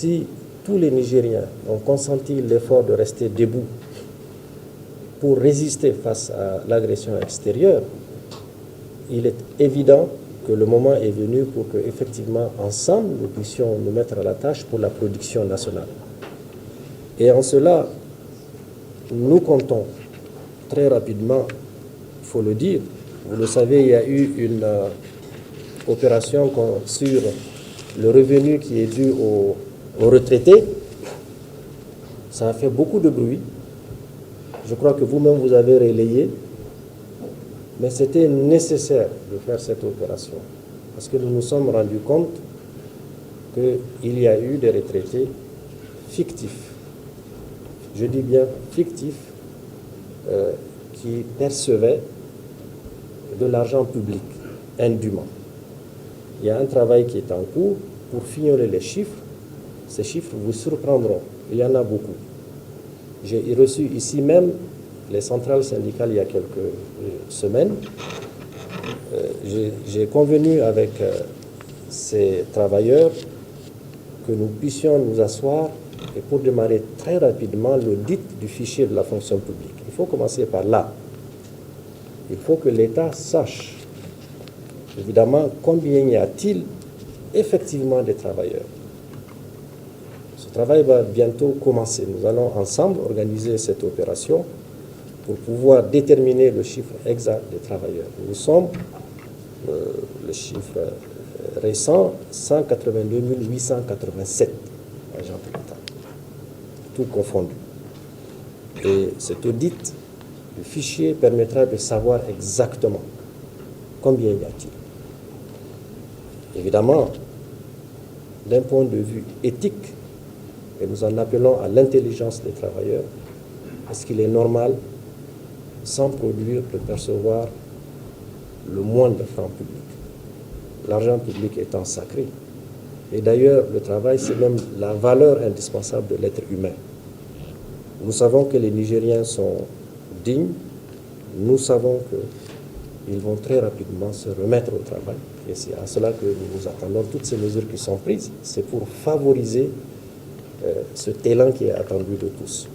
si tous les Nigériens ont consenti l'effort de rester debout pour résister face à l'agression extérieure, il est évident que le moment est venu pour que, effectivement, ensemble, nous puissions nous mettre à la tâche pour la production nationale. Et en cela, nous comptons très rapidement, il faut le dire, vous le savez, il y a eu une opération sur le revenu qui est dû aux retraités. Ça a fait beaucoup de bruit. Je crois que vous-même vous avez relayé. Mais c'était nécessaire de faire cette opération parce que nous nous sommes rendus compte qu'il y a eu des retraités fictifs. Je dis bien fictifs, qui percevaient de l'argent public indûment. Il y a un travail qui est en cours pour fignoler les chiffres. Ces chiffres vous surprendront. Il y en a beaucoup. J'ai reçu ici même les centrales syndicales il y a quelques semaines. J'ai convenu avec ces travailleurs que nous puissions nous asseoir et pour démarrer très rapidement l'audit du fichier de la fonction publique. Il faut commencer par là. Il faut que l'État sache, évidemment, combien y a-t-il effectivement des travailleurs. Ce travail va bientôt commencer. Nous allons ensemble organiser cette opération pour pouvoir déterminer le chiffre exact des travailleurs. Nous sommes, le chiffre récent, 182 887 agents de l'État, tout confondu. Et cet audit du fichier permettra de savoir exactement combien y a-t-il. Évidemment, d'un point de vue éthique, et nous en appelons à l'intelligence des travailleurs, est-ce qu'il est normal, sans produire, de percevoir le moindre franc public? L'argent public étant sacré. Et d'ailleurs, le travail, c'est même la valeur indispensable de l'être humain. Nous savons que les Nigériens sont dignes. Nous savons qu'ils vont très rapidement se remettre au travail. Et c'est à cela que nous attendons toutes ces mesures qui sont prises. C'est pour favoriser cet élan qui est attendu de tous.